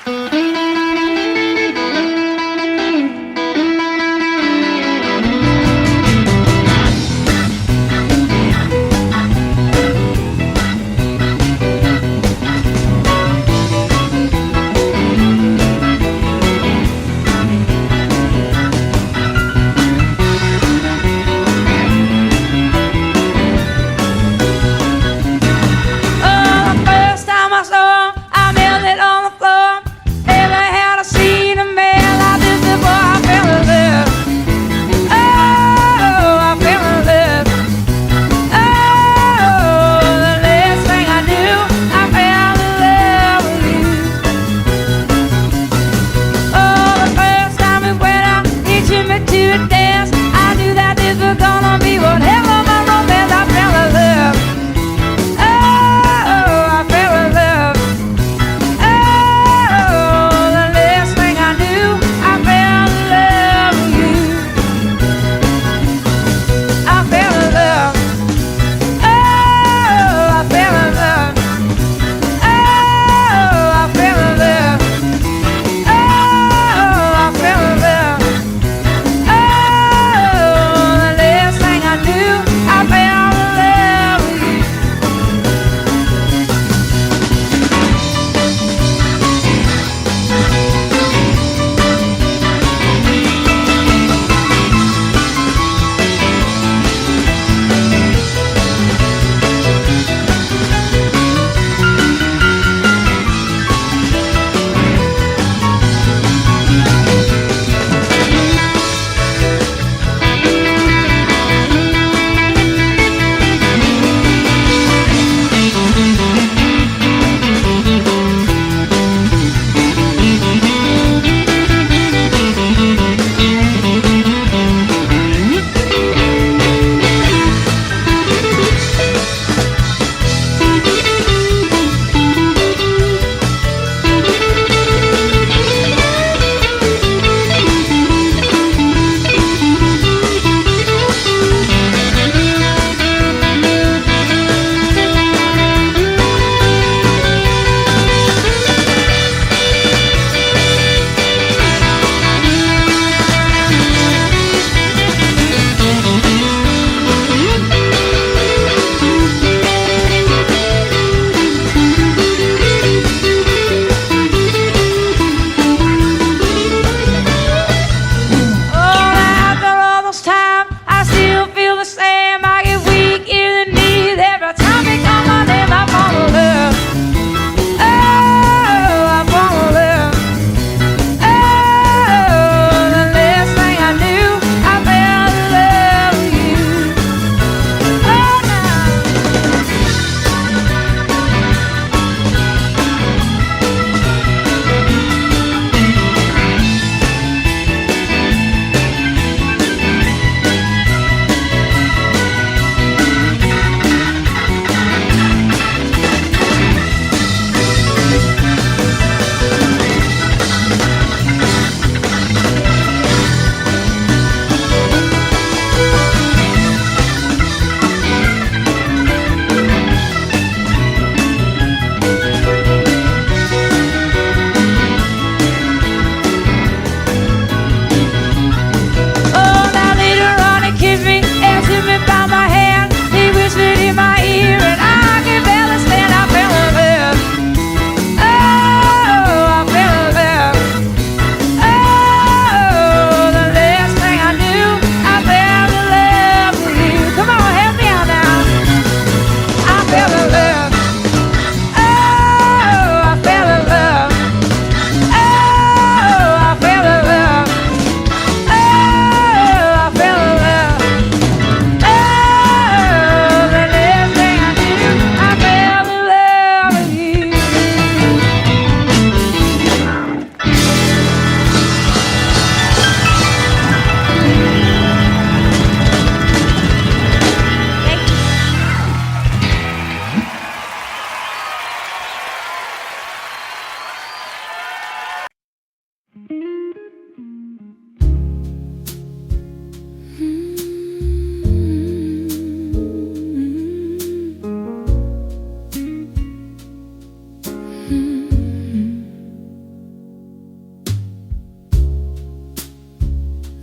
Oh, the first time I saw her, I knelt it on the floor.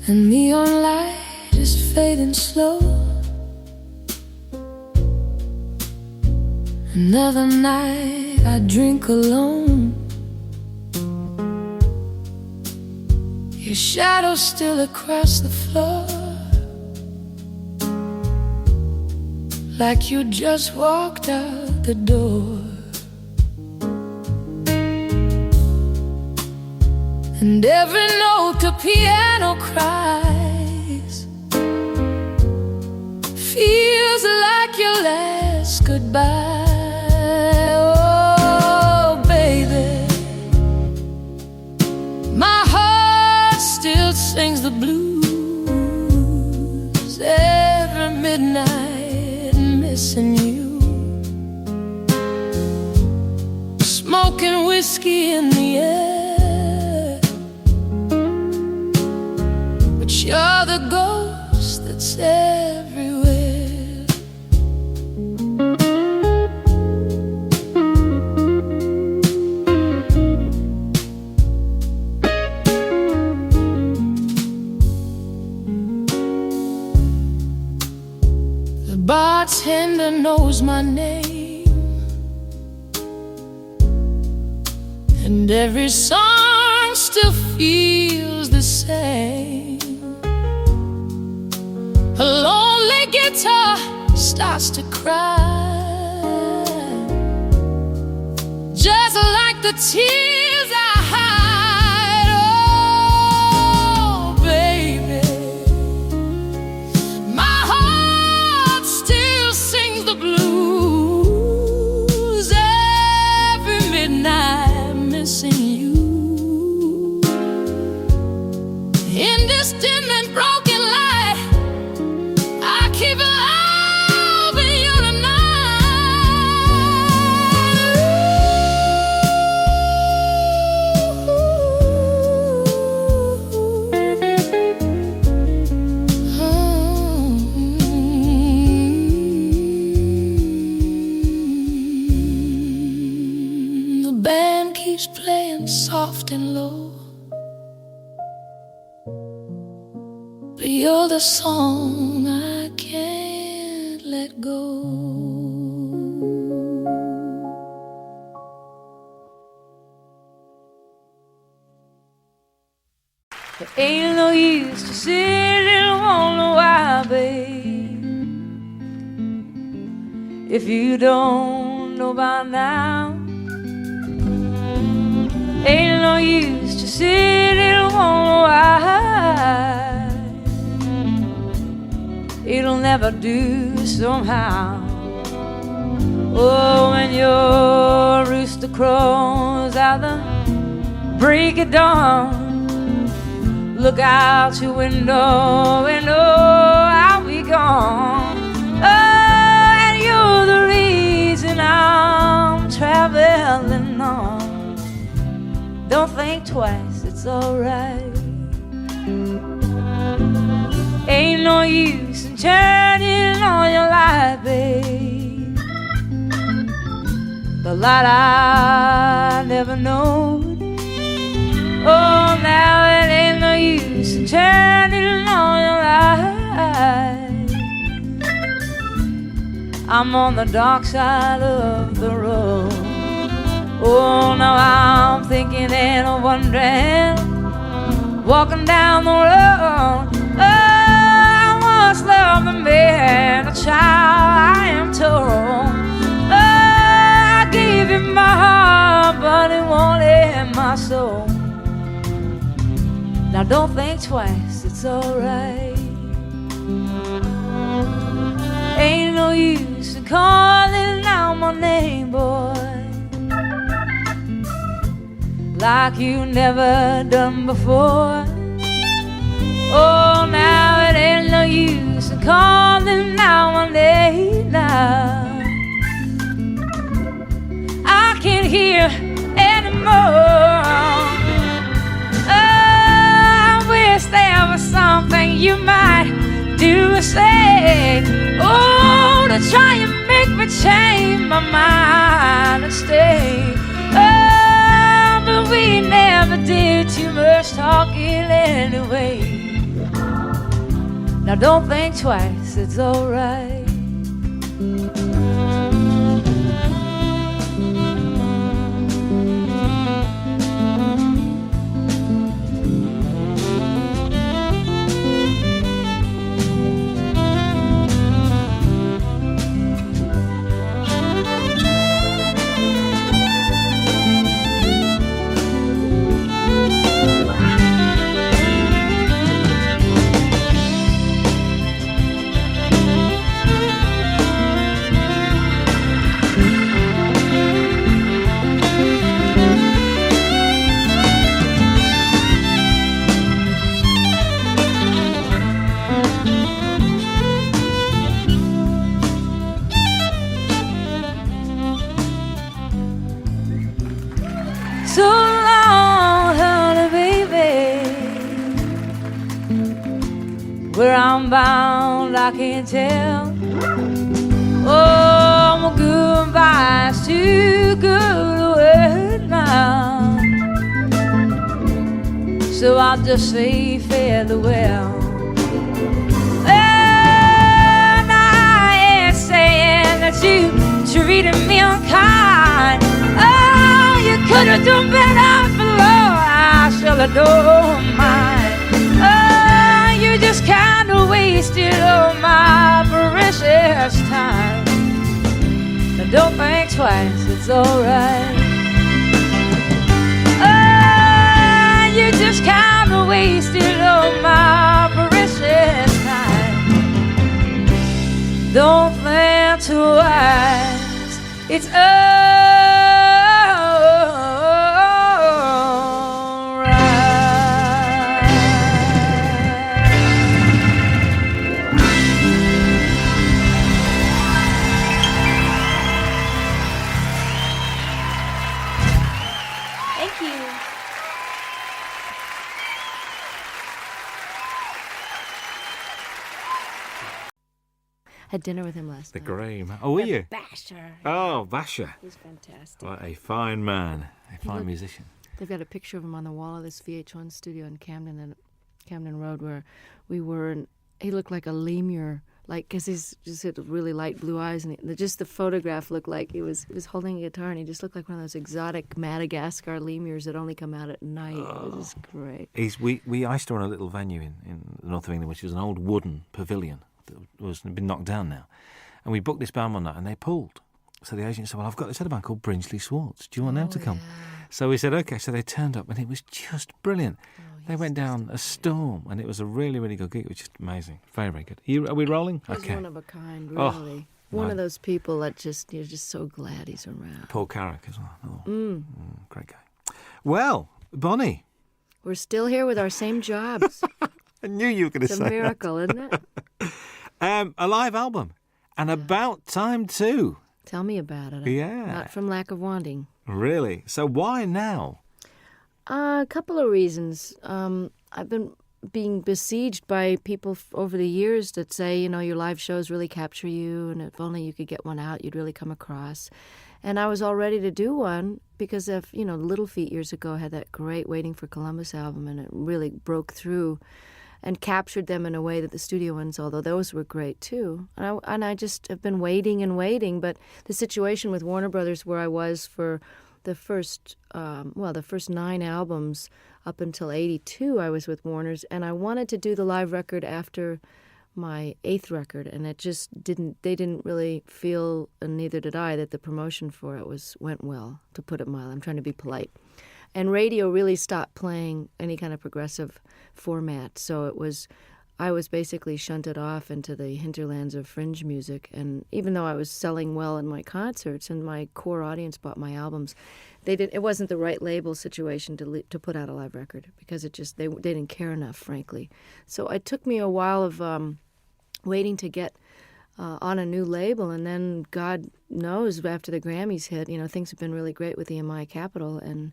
and neon light is fading slow. Another night I drink alone. Your shadow still across the floor, like you just walked out the door. And every note the piano cries feels like your last goodbye. Oh, baby, my heart still sings the blues every midnight, missing you. Smoking whiskey in the air, but you're the ghost that's everywhere. The bartender knows my name, and every song still feels the same. A lonely guitar starts to cry, just like the tears I hide. Oh, baby, my heart still sings the blues every midnight, missing you. In this dim and broken light, I keep loving you tonight. The band keeps playing soft and low, but you're the song I can't let go. There ain't no use to sit and wonder why, babe, if you don't know by now. Ain't no use to sit and wonder why, it'll never do somehow. Oh, when your rooster crows out the break of dawn, look out your window and oh, I'll be gone. Oh, and you're the reason I'm traveling on. Don't think twice, it's alright. Ain't no use in turning on your light, babe, the light I never know. Oh, now it ain't no use in turning on your light. I'm on the dark side of the road. Oh, now I'm thinking and wondering, walking down the road. Oh, I once loved a man, a child, I am told. Oh, I gave him my heart, but it wanted my soul. Now don't think twice, it's alright. Ain't no use in calling out my name, boy, like you never done before. Oh, now it ain't no use in calling out my name now. I can't hear anymore. I wish there was something you might do or say, oh, to try and make me change my mind and stay. Oh, but we never did too much talking anyway. Now don't think twice, it's alright. So long, honey, baby. Where I'm bound, I can't tell. Oh, my goodbye's too good to wait now. So I'll just say farewell. And I ain't saying that you treated me unkind. Oh, you could have done better for Lord, I should have known mine. Oh, you just kind of wasted all my precious time. But don't think twice, it's alright. Oh, you just kind of wasted all my precious time. Don't think twice, it's alright. Thank you. Had dinner with him last The night. grey man. Oh, were you? Basher. Oh, Basher. He's fantastic. What a fine man. A fine musician. They've got a picture of him on the wall of this VH1 studio in Camden Road where we were, and he looked like a lemur, like, because he's just had really light blue eyes, and just the photograph looked like he was holding a guitar, and he just looked like one of those exotic Madagascar lemurs that only come out at night. It was just great. We I used to run a little venue in the north of England, which was an old wooden pavilion that was been knocked down now, and we booked this band one night, and they pulled. So the agent said, "Well, I've got this other band called Brinsley Swartz. Do you want them to come?" Yeah. So we said, "Okay." So they turned up, and it was just brilliant. They went down a storm, and it was a really, really good gig. It was just amazing. Very, very good. Are we rolling? He's Okay. one of a kind, Oh, really. One no. of those people that you're just so glad he's around. Paul Carrick as well. Oh, great guy. Well, Bonnie, We're still here with our same jobs. I knew you were going to It's say a miracle, isn't it? that. A live album, and about time too. Tell me about it. Yeah. Not from lack of wanting. Really? So why now? A couple of reasons. I've been being besieged by people over the years that say, your live shows really capture you, and if only you could get one out, you'd really come across. And I was all ready to do one because of, Little Feat years ago had that great Waiting for Columbus album, and it really broke through and captured them in a way that the studio ones, although those were great too. And I just have been waiting and waiting, but the situation with Warner Brothers, where I was for the first 9 albums up until 82, I was with Warner's, and I wanted to do the live record after my 8th record, and it just they didn't really feel, and neither did I, that the promotion for it went well, to put it mild. I'm trying to be polite. And radio really stopped playing any kind of progressive format, so I was basically shunted off into the hinterlands of fringe music. And even though I was selling well in my concerts and my core audience bought my albums, it wasn't the right label situation to put out a live record, because they didn't care enough, frankly. So it took me a while of waiting to get on a new label, and then God knows, after the Grammys hit, things have been really great with EMI Capitol, and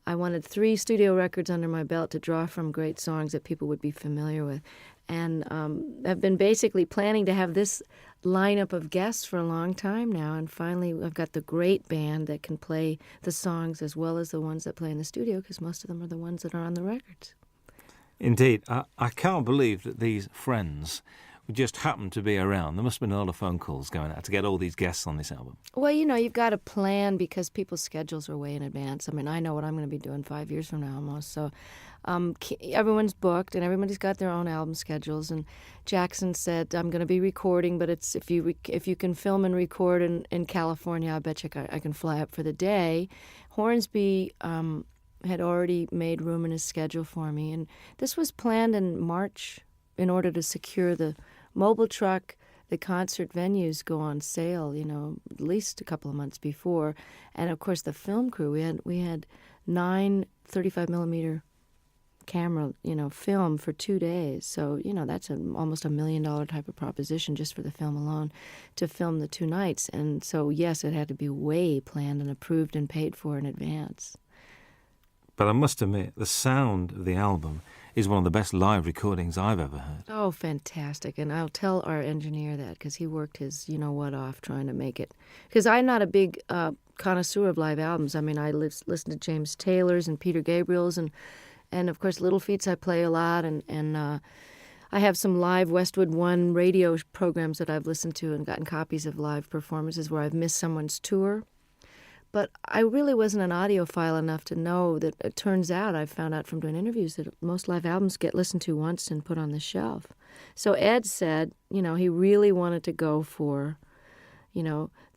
I wanted 3 studio records under my belt to draw from great songs that people would be familiar with. And I've been basically planning to have this lineup of guests for a long time now, and finally I've got the great band that can play the songs as well as the ones that play in the studio, because most of them are the ones that are on the records. Indeed. I can't believe that these friends just happened to be around. There must have been a lot of phone calls going out to get all these guests on this album. Well, you've got to plan because people's schedules are way in advance. I mean, I know what I'm going to be doing 5 years from now almost. So everyone's booked and everybody's got their own album schedules. And Jackson said, I'm going to be recording, but it's if you can film and record in California, I bet you I can fly up for the day. Hornsby had already made room in his schedule for me. And this was planned in March in order to secure the mobile truck. The concert venues go on sale, at least a couple of months before. And, of course, the film crew, we had 9 35-millimeter camera, film for 2 days. So, that's almost $1 million type of proposition just for the film alone to film the 2 nights. And so, yes, it had to be way planned and approved and paid for in advance. But I must admit, the sound of the album is one of the best live recordings I've ever heard. Oh, fantastic. And I'll tell our engineer that because he worked his you-know-what off trying to make it. Because I'm not a big connoisseur of live albums. I mean, I listen to James Taylor's and Peter Gabriel's and of course, Little Feats I play a lot. And I have some live Westwood One radio programs that I've listened to and gotten copies of live performances where I've missed someone's tour. But I really wasn't an audiophile enough to know that it turns out, I found out from doing interviews, that most live albums get listened to once and put on the shelf. So Ed said, he really wanted to go for,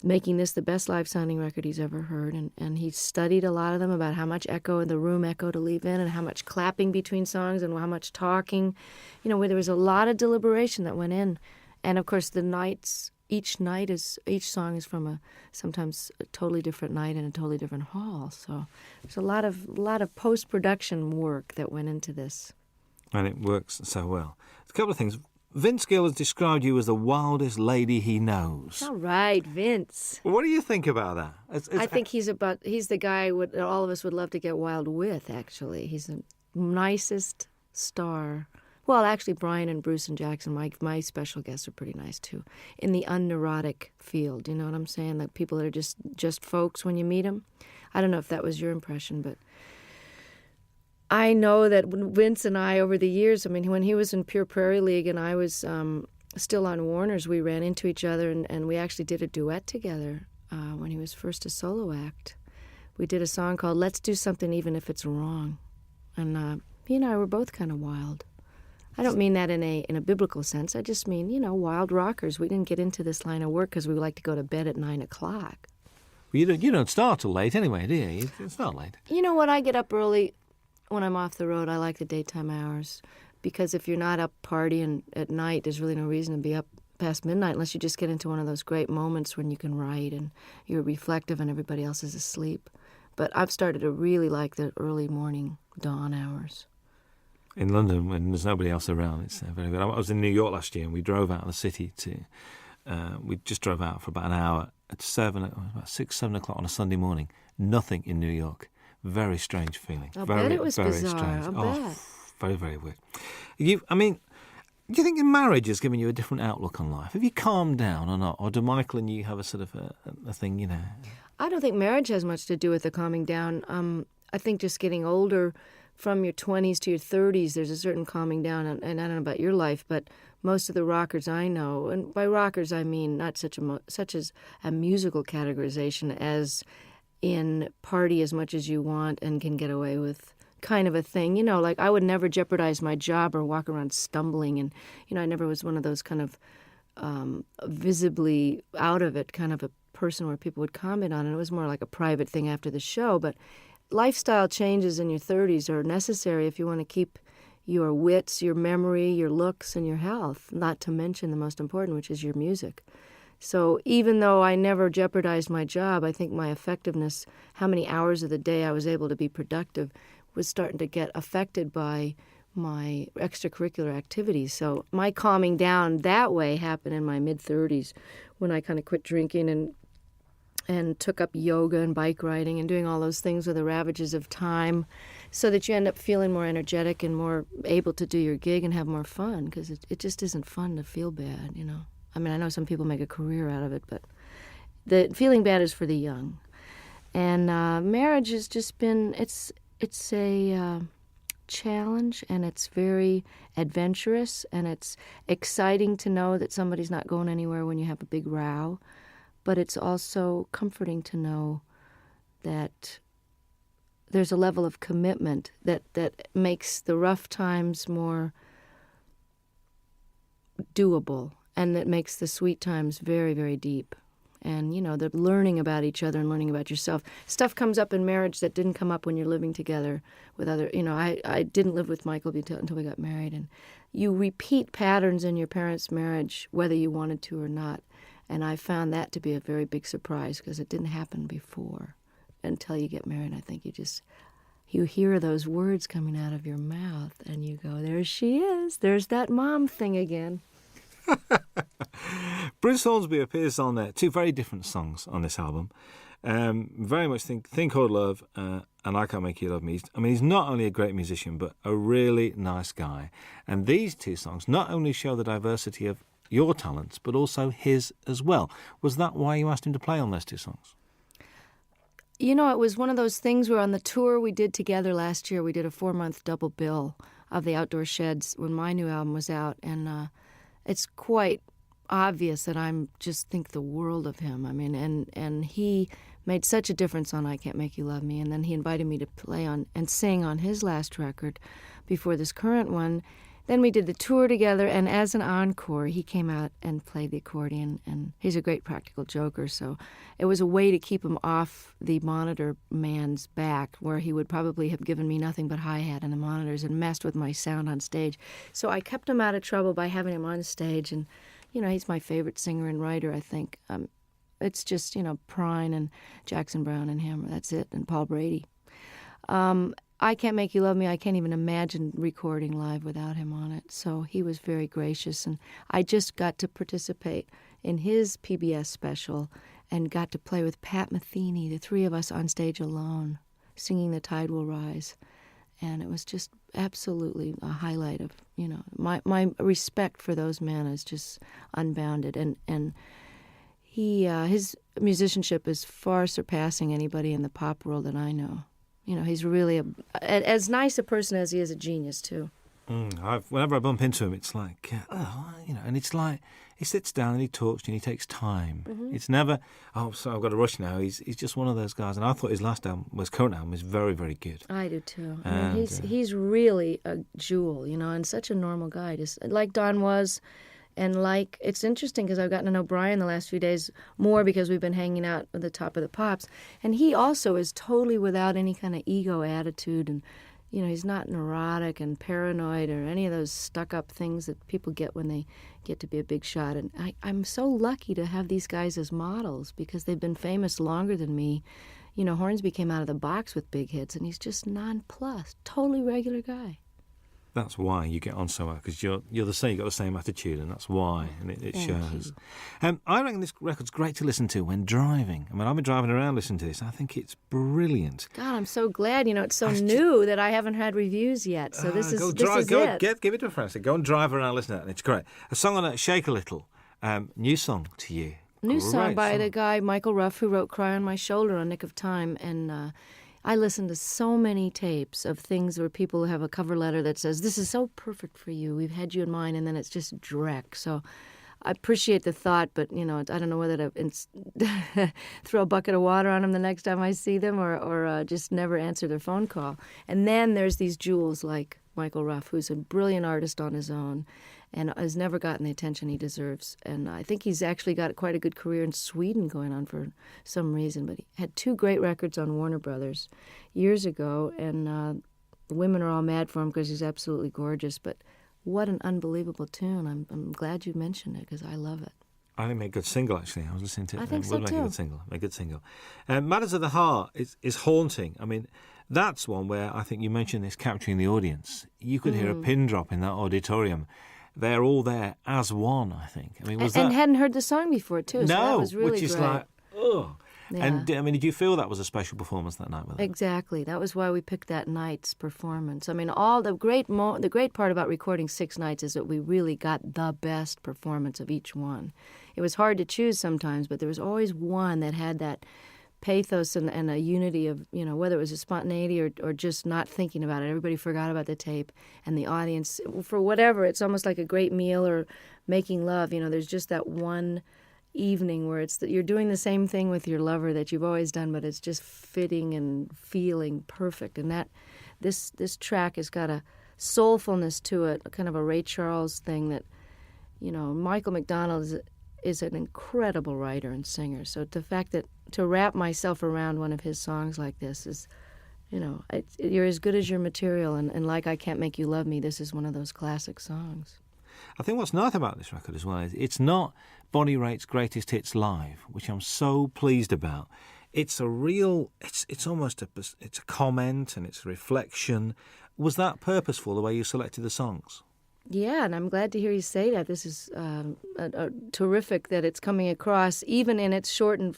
making this the best live-sounding record he's ever heard. And he studied a lot of them about how much echo in the room echo to leave in and how much clapping between songs and how much talking. Where there was a lot of deliberation that went in. And, of course, each song is from sometimes a totally different night in a totally different hall. So there's a lot of post-production work that went into this. And it works so well. A couple of things. Vince Gill has described you as the wildest lady he knows. All right, Vince. What do you think about that? I think he's the guy all of us would love to get wild with, actually. He's the nicest star. Well, actually, Brian and Bruce and Jackson, my special guests, are pretty nice, too, in the unneurotic field. You know what I'm saying? Like people that are just folks when you meet them. I don't know if that was your impression, but I know that Vince and I, over the years, I mean, when he was in Pure Prairie League and I was still on Warner's, we ran into each other and we actually did a duet together when he was first a solo act. We did a song called Let's Do Something Even If It's Wrong. And he and I were both kind of wild. I don't mean that in a biblical sense. I just mean, wild rockers. We didn't get into this line of work because we like to go to bed at 9 o'clock. Well, you don't start till late anyway, do you? It's not late. You know what? I get up early when I'm off the road. I like the daytime hours because if you're not up partying at night, there's really no reason to be up past midnight unless you just get into one of those great moments when you can write and you're reflective and everybody else is asleep. But I've started to really like the early morning dawn hours. In London, when there's nobody else around, it's very good. I was in New York last year, and we drove out of the city we just drove out for about an hour at about 6, 7 o'clock on a Sunday morning. Nothing in New York. Very strange feeling. I bet it was very bizarre. Strange. I bet. Very, very weird. Do you think marriage has given you a different outlook on life? Have you calmed down or not? Or do Michael and you have a sort of a thing, I don't think marriage has much to do with the calming down. I think just getting older, from your 20s to your 30s, there's a certain calming down, and I don't know about your life, but most of the rockers I know, and by rockers I mean not such as a musical categorization as in party as much as you want and can get away with kind of a thing. Like I would never jeopardize my job or walk around stumbling, and I never was one of those kind of visibly out of it kind of a person where people would comment on it. It was more like a private thing after the show, but lifestyle changes in your 30s are necessary if you want to keep your wits, your memory, your looks, and your health, not to mention the most important, which is your music. So even though I never jeopardized my job, I think my effectiveness, how many hours of the day I was able to be productive, was starting to get affected by my extracurricular activities. So my calming down that way happened in my mid-30s when I kind of quit drinking and took up yoga and bike riding and doing all those things with the ravages of time so that you end up feeling more energetic and more able to do your gig and have more fun because it just isn't fun to feel bad, I mean, I know some people make a career out of it, but the feeling bad is for the young. And marriage has just been, it's a challenge, and it's very adventurous, and it's exciting to know that somebody's not going anywhere when you have a big row, but it's also comforting to know that there's a level of commitment that makes the rough times more doable, and that makes the sweet times very, very deep. And, the learning about each other and learning about yourself. Stuff comes up in marriage that didn't come up when you're living together with other, I didn't live with Michael until we got married. And you repeat patterns in your parents' marriage, whether you wanted to or not. And I found that to be a very big surprise because it didn't happen before until you get married. I think you hear those words coming out of your mouth and you go, there she is. There's that mom thing again. Bruce Hornsby appears on two very different songs on this album. Very much Think Called Love and I Can't Make You Love Me. He's not only a great musician, but a really nice guy. And these two songs not only show the diversity of your talents, but also his as well. Was that why you asked him to play on those two songs? It was one of those things where on the tour we did together last year, we did a 4-month double bill of the Outdoor Sheds when my new album was out. And it's quite obvious that I just think the world of him. And he made such a difference on I Can't Make You Love Me. And then he invited me to play on and sing on his last record before this current one. Then we did the tour together, and as an encore, he came out and played the accordion, and he's a great practical joker, so it was a way to keep him off the monitor man's back, where he would probably have given me nothing but hi-hat and the monitors and messed with my sound on stage. So I kept him out of trouble by having him on stage, and, he's my favorite singer and writer, I think. It's just, Prine and Jackson Browne and him, that's it, and Paul Brady. I Can't Make You Love Me, I can't even imagine recording live without him on it. So he was very gracious, and I just got to participate in his PBS special and got to play with Pat Metheny, the three of us on stage alone, singing The Tide Will Rise. And it was just absolutely a highlight of, my respect for those men is just unbounded. And his musicianship is far surpassing anybody in the pop world that I know. He's really as nice a person as he is a genius, too. Whenever I bump into him, it's like, and it's like he sits down and he talks to you and he takes time. Mm-hmm. It's never, so I've got to rush now. He's just one of those guys. And I thought his current album is very, very good. I do, too. He's really a jewel, and such a normal guy, just like Don was. And it's interesting because I've gotten to know Brian the last few days more because we've been hanging out at the Top of the Pops. And he also is totally without any kind of ego attitude. And, he's not neurotic and paranoid or any of those stuck-up things that people get when they get to be a big shot. And I'm so lucky to have these guys as models because they've been famous longer than me. Hornsby came out of the box with big hits, and he's just nonplussed, totally regular guy. That's why you get on so well, because you're the same. You've got the same attitude, and that's why, and it shows. I reckon this record's great to listen to when driving. I've been driving around listening to this. I think it's brilliant. God, I'm so glad. It's so new that I haven't had reviews yet. So this is it. Give it to a friend. Go and drive around, listen to that, and it's great. A song on it, Shake a Little. New song to you. New song by the guy Michael Ruff, who wrote "Cry on My Shoulder" on Nick of Time, and. I listen to so many tapes of things where people have a cover letter that says, this is so perfect for you, we've had you in mind, and then it's just dreck. So I appreciate the thought, but, I don't know whether to throw a bucket of water on them the next time I see them or just never answer their phone call. And then there's these jewels like Michael Ruff, who's a brilliant artist on his own and has never gotten the attention he deserves. And I think he's actually got quite a good career in Sweden going on for some reason. But he had 2 great records on Warner Brothers years ago, and the women are all mad for him because he's absolutely gorgeous. But what an unbelievable tune. I'm glad you mentioned it because I love it. I think it made a good single, actually. I was listening to it. I think so, make too. A good single. Matters of the Heart is haunting. That's one where I think you mentioned this capturing the audience. You could hear a pin drop in that auditorium. They're all there as one, I think. And hadn't heard the song before, too. No, so that was really which is great. like, ugh. Yeah. And, did you feel that was a special performance that night with them? Exactly. That was why we picked that night's performance. All the great part about recording 6 nights is that we really got the best performance of each one. It was hard to choose sometimes, but there was always one that had that pathos and a unity of, whether it was a spontaneity or just not thinking about it. Everybody forgot about the tape, and the audience, for whatever, it's almost like a great meal or making love. There's just that one evening where it's that you're doing the same thing with your lover that you've always done, but it's just fitting and feeling perfect. And that this track has got a soulfulness to it, kind of a Ray Charles thing that, Michael McDonald is an incredible writer and singer. So the fact that to wrap myself around one of his songs like this is, you're as good as your material. And like I Can't Make You Love Me, this is one of those classic songs. I think what's nice about this record as well is it's not Bonnie Raitt's greatest hits live, which I'm so pleased about. It's a real, it's almost it's a comment and it's a reflection. Was that purposeful, the way you selected the songs? Yeah, and I'm glad to hear you say that. This is terrific that it's coming across, even in its shortened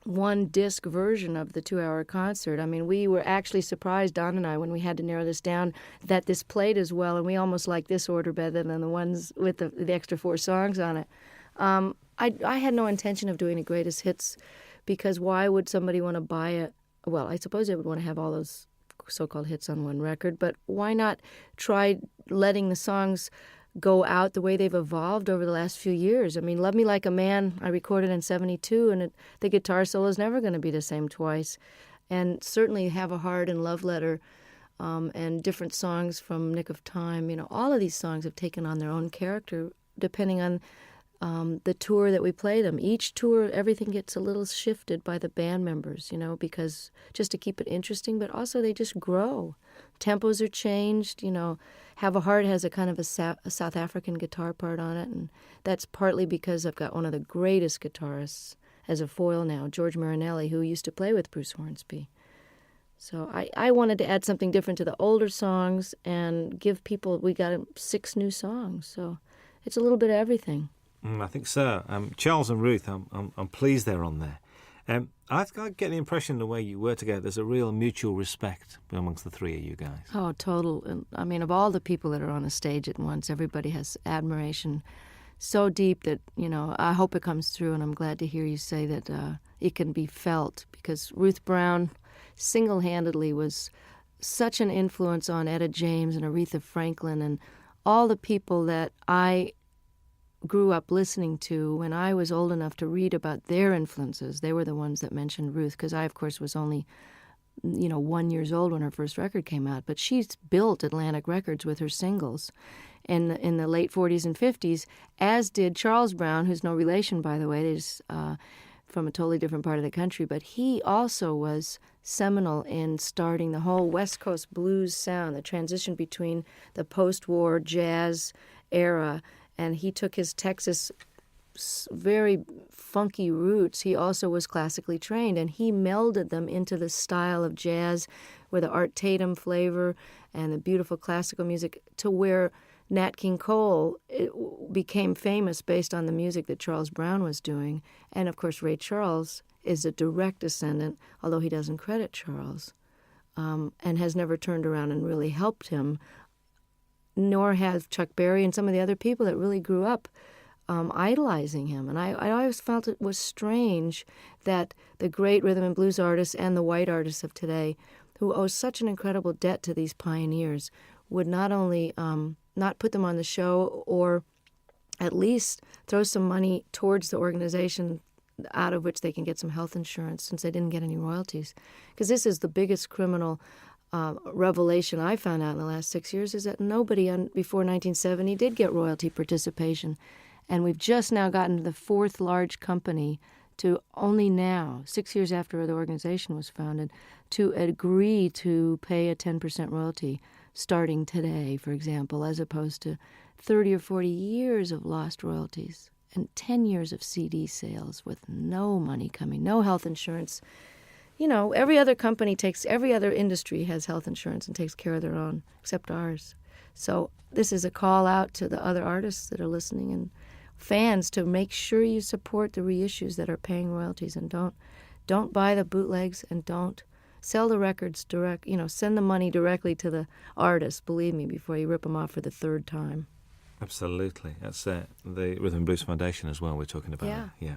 one-disc version of the 2-hour concert. I mean, we were actually surprised, Don and I, when we had to narrow this down, that this played as well, and we almost like this order better than the ones with the extra 4 songs on it. I had no intention of doing a greatest hits, because why would somebody want to buy it? Well, I suppose they would want to have all those so-called hits on one record, but why not try letting the songs go out the way they've evolved over the last few years? I mean, Love Me Like a Man, I recorded in 1972, and the guitar solo is never going to be the same twice. And certainly Have a Heart and Love Letter and different songs from Nick of Time, all of these songs have taken on their own character depending on the tour that we play them. Each tour, everything gets a little shifted by the band members, because just to keep it interesting, but also they just grow. Tempos are changed, Have a Heart has a kind of a South African guitar part on it, and that's partly because I've got one of the greatest guitarists as a foil now, George Marinelli, who used to play with Bruce Hornsby. So I wanted to add something different to the older songs and give people, we got 6 new songs, so it's a little bit of everything. I think so. Charles and Ruth, I'm pleased they're on there. I get the impression the way you were together, there's a real mutual respect amongst the 3 of you guys. Oh, total. And I mean, of all the people that are on a stage at once, everybody has admiration so deep that, I hope it comes through, and I'm glad to hear you say that it can be felt, because Ruth Brown single-handedly was such an influence on Etta James and Aretha Franklin and all the people that I grew up listening to when I was old enough to read about their influences. They were the ones that mentioned Ruth, because I, of course, was only, 1 year old when her first record came out. But she's built Atlantic Records with her singles in the late 40s and 50s, as did Charles Brown, who's no relation, by the way. He's from a totally different part of the country. But he also was seminal in starting the whole West Coast blues sound, the transition between the post-war jazz era, and he took his Texas very funky roots. He also was classically trained, and he melded them into the style of jazz with the Art Tatum flavor and the beautiful classical music, to where Nat King Cole became famous based on the music that Charles Brown was doing. And, of course, Ray Charles is a direct descendant, although he doesn't credit Charles, and has never turned around and really helped him, nor have Chuck Berry and some of the other people that really grew up idolizing him. And I always felt it was strange that the great rhythm and blues artists and the white artists of today, who owe such an incredible debt to these pioneers, would not only not put them on the show, or at least throw some money towards the organization out of which they can get some health insurance, since they didn't get any royalties. Because this is the biggest criminal revelation I found out in the last 6 years, is that nobody before 1970 did get royalty participation. And we've just now gotten to the 4th large company to only now, 6 years after the organization was founded, to agree to pay a 10% royalty starting today, for example, as opposed to 30 or 40 years of lost royalties and 10 years of CD sales with no money coming, no health insurance. Every other industry has health insurance and takes care of their own, except ours. So this is a call out to the other artists that are listening and fans to make sure you support the reissues that are paying royalties, and don't buy the bootlegs, and don't sell the records direct. Send the money directly to the artists, believe me, before you rip them off for the 3rd time. Absolutely. That's the Rhythm and Blues Foundation as well we're talking about. Yeah.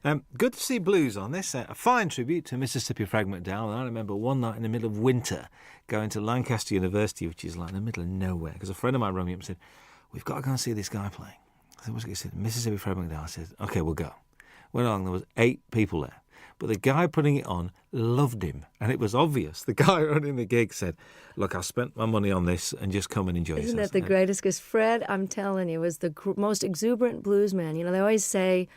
Good to see blues on this. A fine tribute to Mississippi Fred McDowell. And I remember one night in the middle of winter going to Lancaster University, which is like in the middle of nowhere, because a friend of mine rang me up and said, "We've got to go and see this guy playing." I said, "What's it?" He said, "Mississippi Fred McDowell." I said, "OK, we'll go." Went along, there was 8 people there. But the guy putting it on loved him, and it was obvious. The guy running the gig said, "Look, I spent my money on this, and just come and enjoy yourself." Isn't that the greatest? Because Fred, I'm telling you, was the most exuberant blues man. You know, they always say,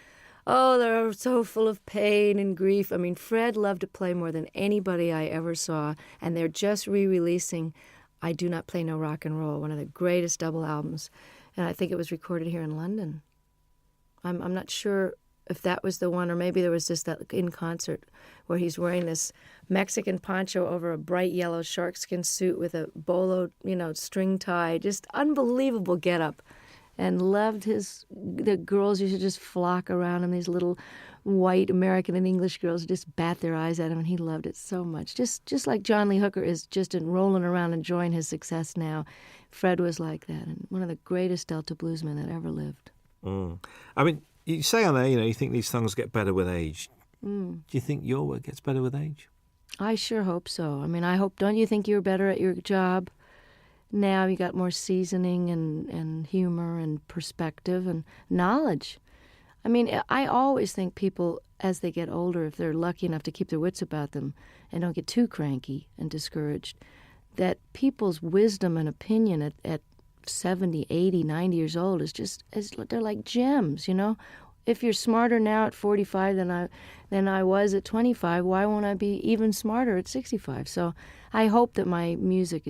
oh, they're so full of pain and grief. I mean, Fred loved to play more than anybody I ever saw, and they're just re-releasing I Do Not Play No Rock and Roll, one of the greatest double albums, and I think it was recorded here in London. I'm not sure if that was the one, or maybe there was just that in concert where he's wearing this Mexican poncho over a bright yellow sharkskin suit with a bolo, string tie, just unbelievable getup, and loved the girls used to just flock around him, these little white American and English girls just bat their eyes at him, and he loved it so much. Just like John Lee Hooker is just rolling around enjoying his success now, Fred was like that, and one of the greatest Delta bluesmen that ever lived. I mean, you say on there, you think these songs get better with age. Do you think your work gets better with age? I sure hope so. I mean, don't you think you're better at your job now? You got more seasoning and humor and perspective and knowledge. I mean, I always think people, as they get older, if they're lucky enough to keep their wits about them and don't get too cranky and discouraged, that people's wisdom and opinion at 70, 80, 90 years old they're like gems, If you're smarter now at 45 than I was at 25, why won't I be even smarter at 65? So I hope that my music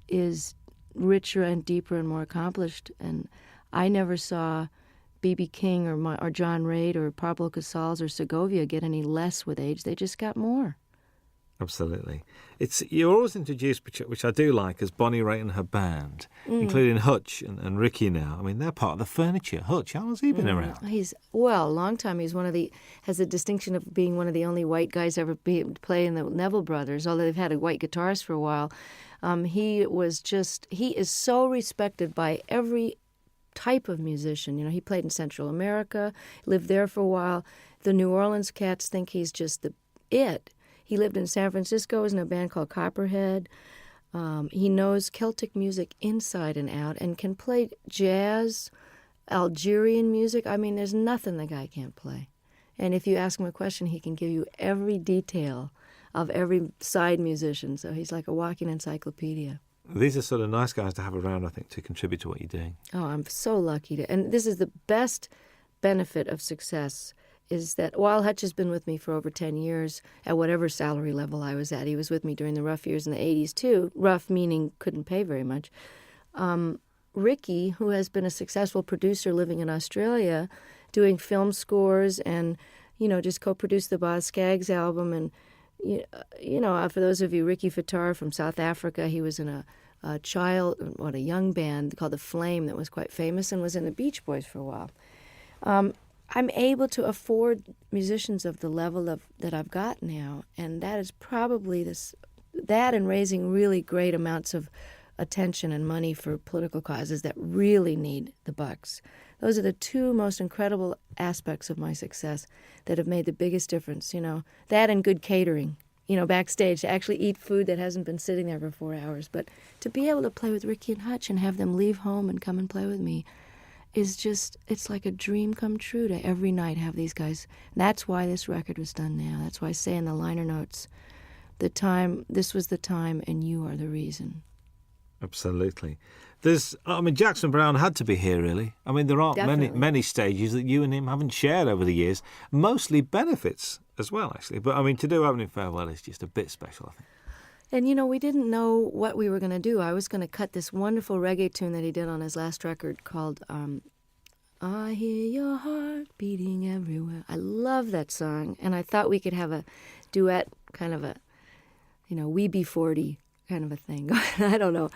is richer and deeper and more accomplished. And I never saw B.B. King or John Reid or Pablo Casals or Segovia get any less with age. They just got more. Absolutely. You're always introduced, which I do like, as Bonnie Raitt and her band, including Hutch and Ricky now. I mean, they're part of the furniture. Hutch, how has he been around? A long time. He's has the distinction of being one of the only white guys ever play in the Neville Brothers, although they've had a white guitarist for a while. He is so respected by every type of musician. He played in Central America, lived there for a while. The New Orleans cats think he's just it. He lived in San Francisco, was in a band called Copperhead. He knows Celtic music inside and out and can play jazz, Algerian music. I mean, there's nothing the guy can't play. And if you ask him a question, he can give you every detail of every side musician. So he's like a walking encyclopedia. These are sort of nice guys to have around, I think, to contribute to what you're doing. Oh, I'm so lucky to. And this is the best benefit of success, is that while Hutch has been with me for over 10 years, at whatever salary level I was at, he was with me during the rough years in the 80s too, rough meaning couldn't pay very much. Ricky, who has been a successful producer living in Australia, doing film scores and, just co-produced the Boz Scaggs album. And, for those of you, Ricky Fattar from South Africa, he was in a young band called The Flame that was quite famous and was in the Beach Boys for a while. I'm able to afford musicians of the level that I've got now, and that is probably that and raising really great amounts of attention and money for political causes that really need the bucks. Those are the two most incredible aspects of my success that have made the biggest difference, that and good catering, backstage, to actually eat food that hasn't been sitting there for 4 hours. But to be able to play with Ricky and Hutch and have them leave home and come and play with me it's like a dream come true to every night have these guys. That's why this record was done now. That's why I say in the liner notes, this was the time and you are the reason. Absolutely. Jackson Browne had to be here, really. I mean, there aren't many stages that you and him haven't shared over the years, mostly benefits as well, actually. But, to do Opening Farewell is just a bit special, I think. And, we didn't know what we were going to do. I was going to cut this wonderful reggae tune that he did on his last record called I Hear Your Heart Beating Everywhere. I love that song, and I thought we could have a duet, kind of a, We Be 40 kind of a thing. I don't know.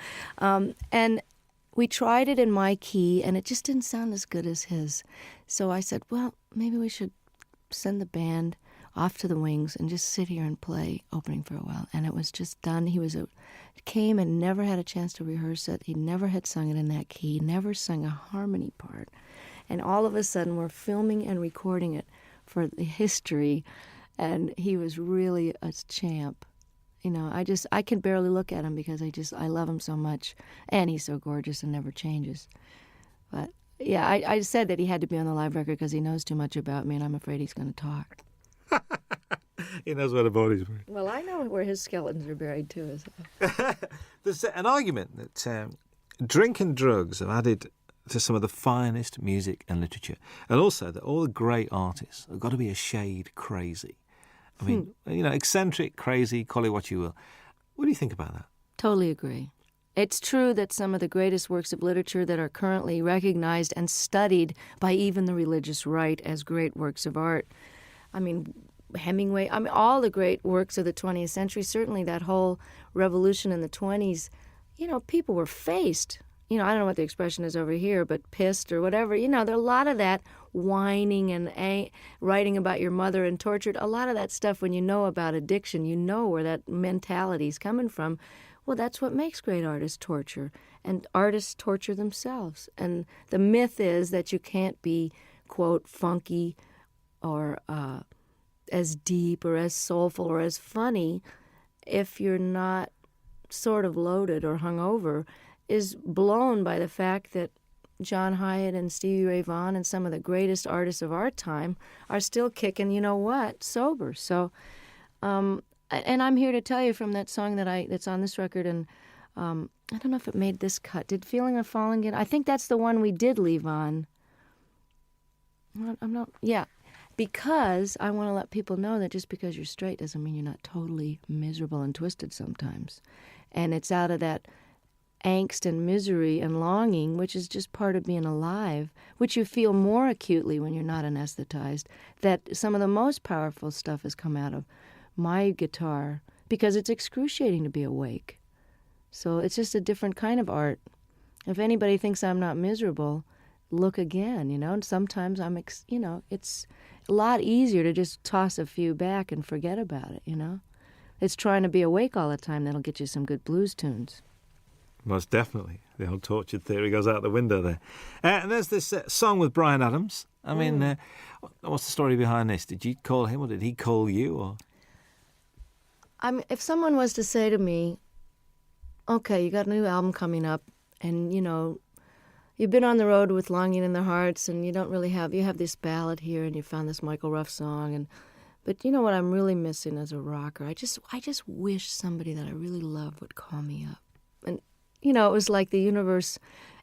And we tried it in my key, and it just didn't sound as good as his. So I said, well, maybe we should send the band off to the wings and just sit here and play Opening Farewell. And it was just done. He came and never had a chance to rehearse it. He never had sung it in that key, never sung a harmony part. And all of a sudden we're filming and recording it for the history, and he was really a champ. You know, I can barely look at him because I love him so much, and he's so gorgeous and never changes. But yeah, I said that he had to be on the live record because he knows too much about me, and I'm afraid he's going to talk. He knows where the body's buried. Well, I know where his skeletons are buried too. So. There's an argument that drink and drugs have added to some of the finest music and literature, and also that all the great artists have got to be a shade crazy. I mean, you know, eccentric, crazy, call it what you will. What do you think about that? Totally agree. It's true that some of the greatest works of literature that are currently recognized and studied by even the religious right as great works of art. I mean, Hemingway, all the great works of the 20th century, certainly that whole revolution in the 20s, you know, people were faced. You know, I don't know what the expression is over here, but pissed or whatever. You know, there's a lot of that whining and writing about your mother and tortured. A lot of that stuff, when you know about addiction, you know where that mentality is coming from. Well, that's what makes great artists torture. And artists torture themselves. And the myth is that you can't be, quote, funky or as deep or as soulful or as funny if you're not sort of loaded or hungover, is blown by the fact that John Hyatt and Stevie Ray Vaughan and some of the greatest artists of our time are still kicking, you know what, sober. So, and I'm here to tell you from that song that's on this record, and I don't know if it made this cut. Did Feeling of Falling get? I think that's the one we did leave on. I'm not. Yeah. Because I want to let people know that just because you're straight doesn't mean you're not totally miserable and twisted sometimes. And it's out of that angst and misery and longing, which is just part of being alive, which you feel more acutely when you're not anesthetized, that some of the most powerful stuff has come out of my guitar, because it's excruciating to be awake. So it's just a different kind of art. If anybody thinks I'm not miserable, look again, you know. And sometimes it's a lot easier to just toss a few back and forget about it, you know. It's trying to be awake all the time that'll get you some good blues tunes. Most definitely. The old tortured theory goes out the window there. And there's this song with Bryan Adams. I mean, what's the story behind this? Did you call him or did he call you? Or if someone was to say to me, okay, you got a new album coming up, and, you know, you've been on the road with Longing in Their Hearts, and you have this ballad here, and you found this Michael Ruff song, but you know what I'm really missing as a rocker? I just wish somebody that I really love would call me up. And, you know, it was like the universe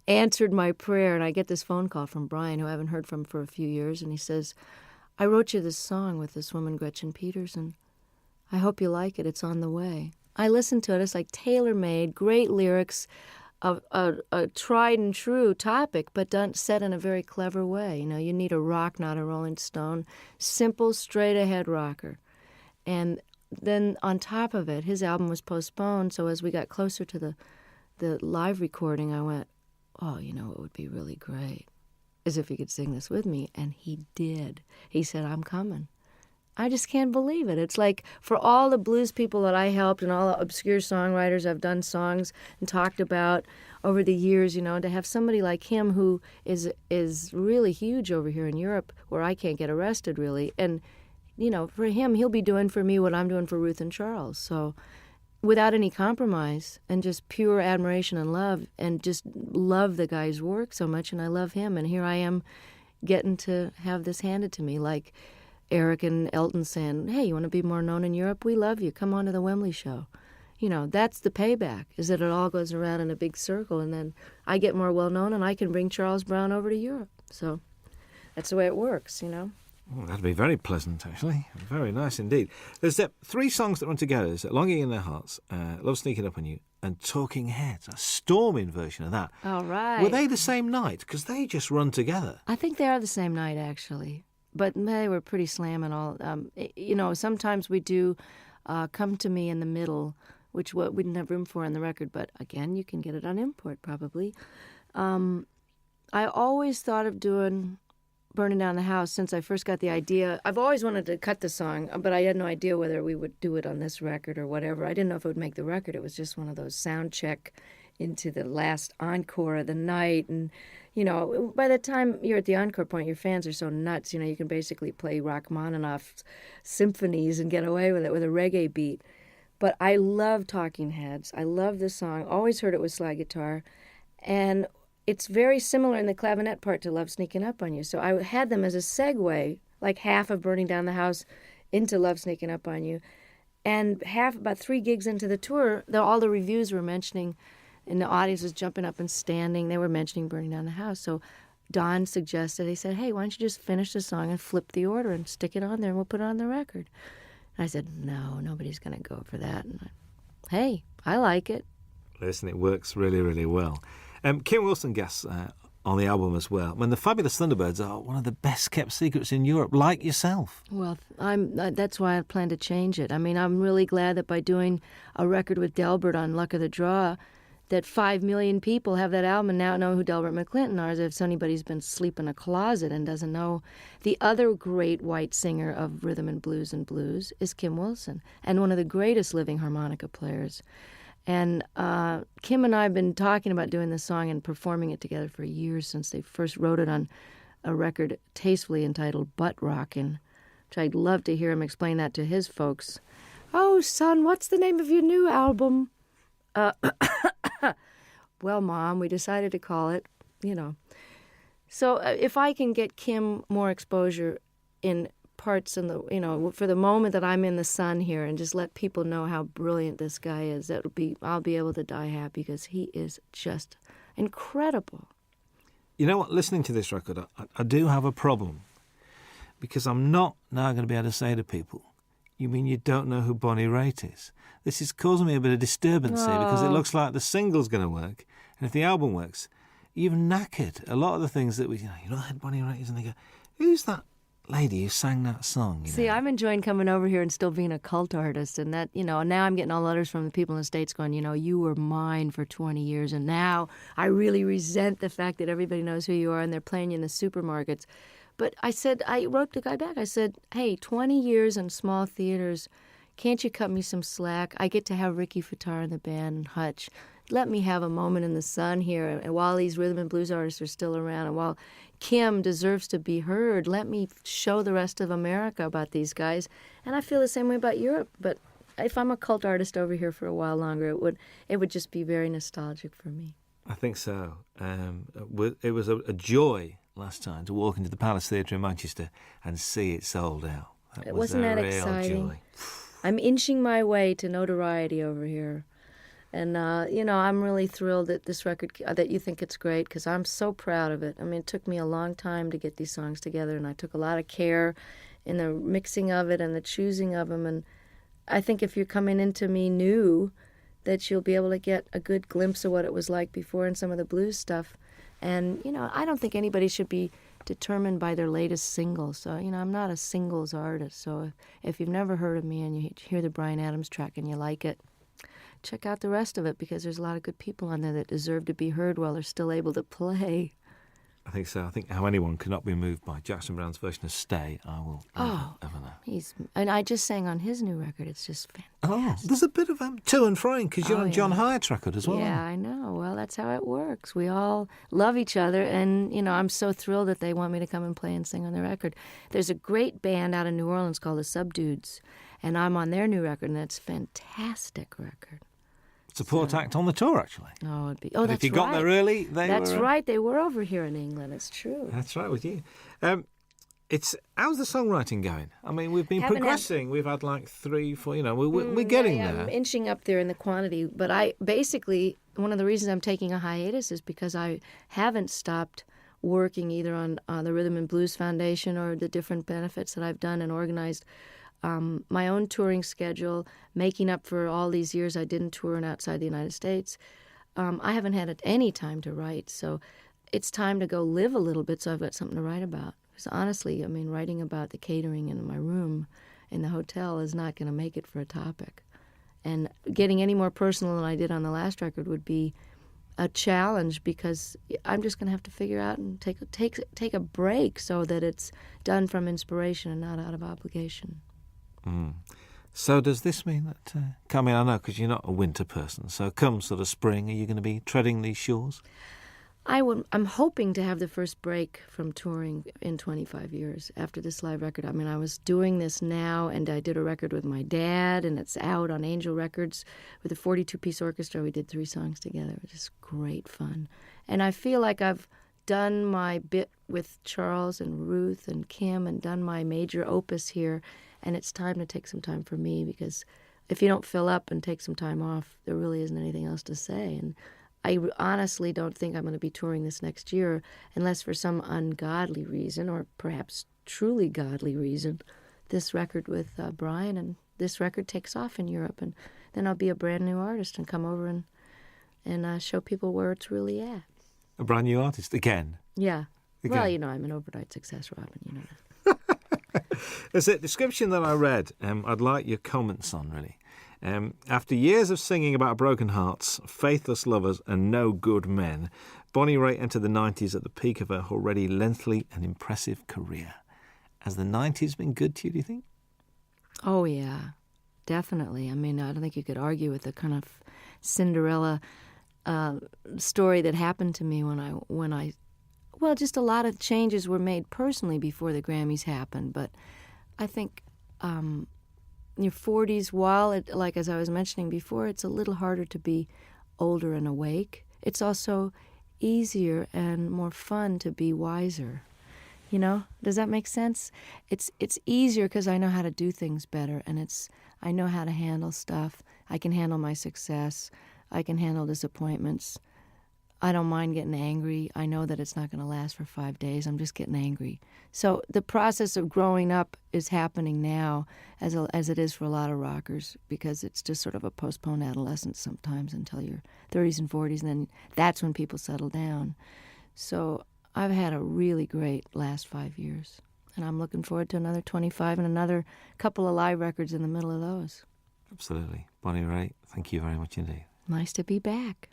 answered my prayer, and I get this phone call from Brian, who I haven't heard from for a few years, and he says, I wrote you this song with this woman, Gretchen Peters, and I hope you like it. It's on the way. I listened to it. It's like tailor-made, great lyrics, a tried and true topic, but done set in a very clever way. You know, you need a rock, not a Rolling Stone. Simple, straight-ahead rocker. And then on top of it, his album was postponed, so as we got closer to the live recording, I went, oh, you know, it would be really great, as if he could sing this with me. And he did. He said, I'm coming. I just can't believe it. It's like for all the blues people that I helped and all the obscure songwriters I've done songs and talked about over the years, you know, to have somebody like him who is really huge over here in Europe where I can't get arrested really. And, you know, for him, he'll be doing for me what I'm doing for Ruth and Charles. So without any compromise and just pure admiration and love, and just love the guy's work so much, and I love him. And here I am getting to have this handed to me, like Eric and Elton saying, hey, you want to be more known in Europe? We love you. Come on to the Wembley show. You know, that's the payback, is that it all goes around in a big circle, and then I get more well-known, and I can bring Charles Brown over to Europe. So that's the way it works, you know. Oh, that'd be very pleasant, actually. Very nice indeed. There's 3 songs that run together. There's Longing in Their Hearts, Love Sneaking Up on You, and Talking Heads, a storming version of that. All right. Were they the same night? Because they just run together. I think they are the same night, actually. But they were pretty slamming all. You know, sometimes we do Come to Me in the Middle, which we didn't have room for on the record. But again, you can get it on import probably. I always thought of doing Burning Down the House since I first got the idea. I've always wanted to cut the song, but I had no idea whether we would do it on this record or whatever. I didn't know if it would make the record. It was just one of those sound check into the last encore of the night. And, by the time you're at the encore point, your fans are so nuts. You can basically play Rachmaninoff's symphonies and get away with it with a reggae beat. But I love Talking Heads. I love this song. Always heard it with slide guitar. And it's very similar in the clavinet part to Love Sneaking Up on You. So I had them as a segue, like half of Burning Down the House into Love Sneaking Up on You. And about 3 gigs into the tour, all the reviews were mentioning, and the audience was jumping up and standing. They were mentioning Burning Down the House. So Don suggested, he said, hey, why don't you just finish the song and flip the order and stick it on there and we'll put it on the record. And I said, no, nobody's going to go for that. And hey, I like it. Listen, it works really, really well. Kim Wilson guests on the album as well. I mean, the Fabulous Thunderbirds are one of the best-kept secrets in Europe, like yourself. Well, that's why I plan to change it. I mean, I'm really glad that by doing a record with Delbert on Luck of the Draw, that 5 million people have that album and now know who Delbert McClinton are, as if anybody's been asleep in a closet and doesn't know. The other great white singer of rhythm and blues is Kim Wilson, and one of the greatest living harmonica players. And Kim and I have been talking about doing this song and performing it together for years, since they first wrote it on a record tastefully entitled Butt Rockin', which I'd love to hear him explain that to his folks. Oh, son, what's the name of your new album? Well, Mom, we decided to call it, So if I can get Kim more exposure in parts in the, for the moment that I'm in the sun here, and just let people know how brilliant this guy is, I'll be able to die happy, because he is just incredible. You know what? Listening to this record, I do have a problem, because I'm not now going to be able to say to people, you mean you don't know who Bonnie Raitt is? This is causing me a bit of disturbance here, because it looks like the single's going to work, and if the album works, you've knackered a lot of the things that you know who Bonnie Raitt is, and they go, who's that lady who sang that song? See, I'm enjoying coming over here and still being a cult artist, and that, now I'm getting all letters from the people in the States going, you were mine for 20 years, and now I really resent the fact that everybody knows who you are and they're playing you in the supermarkets. But I wrote the guy back, I said, hey, 20 years in small theaters, can't you cut me some slack? I get to have Ricky Fataar in the band and Hutch. Let me have a moment in the sun here, and while these rhythm and blues artists are still around, and while Kim deserves to be heard, let me show the rest of America about these guys. And I feel the same way about Europe, but if I'm a cult artist over here for a while longer, it would just be very nostalgic for me. I think so. It was a joy last time to walk into the Palace Theatre in Manchester and see it sold out. Wasn't that exciting? Joy. I'm inching my way to notoriety over here. And, I'm really thrilled that this record, that you think it's great, because I'm so proud of it. I mean, it took me a long time to get these songs together, and I took a lot of care in the mixing of it and the choosing of them. And I think if you're coming into me new, that you'll be able to get a good glimpse of what it was like before in some of the blues stuff. And, I don't think anybody should be determined by their latest single. So, I'm not a singles artist. So if you've never heard of me and you hear the Bryan Adams track and you like it, check out the rest of it, because there's a lot of good people on there that deserve to be heard while they're still able to play. I think so. I think how anyone cannot be moved by Jackson Browne's version of Stay, I will never know. And I just sang on his new record. It's just fantastic. Oh, there's a bit of to and froing, because you're on John Hyatt's record as well. Yeah, I know. Well, that's how it works. We all love each other, and, I'm so thrilled that they want me to come and play and sing on their record. There's a great band out in New Orleans called the Subdudes, and I'm on their new record, and that's a fantastic record. Support act on the tour, actually. Oh, it'd be. Oh, that's if you got there early, that's right. They were over here in England. It's true. That's right with you. How's the songwriting going? I mean, we've been progressing. We've had like 3, 4. We're getting there. I'm inching up there in the quantity. But one of the reasons I'm taking a hiatus is because I haven't stopped working either on the Rhythm and Blues Foundation or the different benefits that I've done and organized. My own touring schedule, making up for all these years I didn't tour outside the United States. I haven't had any time to write, so it's time to go live a little bit so I've got something to write about. Because honestly, writing about the catering in my room in the hotel is not going to make it for a topic. And getting any more personal than I did on the last record would be a challenge, because I'm just going to have to figure out and take a break so that it's done from inspiration and not out of obligation. So does this mean that, I mean, I know because you're not a winter person, so come sort of spring, are you going to be treading these shores? I'm hoping to have the first break from touring in 25 years after this live record. I mean, I was doing this now, and I did a record with my dad, and it's out on Angel Records with a 42-piece orchestra. We did 3 songs together, which is great fun. And I feel like I've done my bit with Charles and Ruth and Kim and done my major opus here, and it's time to take some time for me, because if you don't fill up and take some time off, there really isn't anything else to say. And I honestly don't think I'm going to be touring this next year unless for some ungodly reason, or perhaps truly godly reason, this record with Brian and this record takes off in Europe, and then I'll be a brand new artist and come over and show people where it's really at. A brand new artist again? Yeah. Again. Well, you know, I'm an overnight success, Robin, you know that. There's a description that I read, I'd like your comments on, really. After years of singing about broken hearts, faithless lovers and no good men, Bonnie Raitt entered the 90s at the peak of her already lengthy and impressive career. Has the 90s been good to you, do you think? Oh, yeah, definitely. I mean, I don't think you could argue with the kind of Cinderella story that happened to me when I well, just a lot of changes were made personally before the Grammys happened, but I think your 40s, while, like as I was mentioning before, it's a little harder to be older and awake. It's also easier and more fun to be wiser. You know, does that make sense? It's easier because I know how to do things better, and I know how to handle stuff. I can handle my success. I can handle disappointments. I don't mind getting angry. I know that it's not going to last for 5 days. I'm just getting angry. So the process of growing up is happening now as it is for a lot of rockers, because it's just sort of a postponed adolescence sometimes until your 30s and 40s, and then that's when people settle down. So I've had a really great last 5 years, and I'm looking forward to another 25 and another couple of live records in the middle of those. Absolutely. Bonnie Raitt, thank you very much indeed. Nice to be back.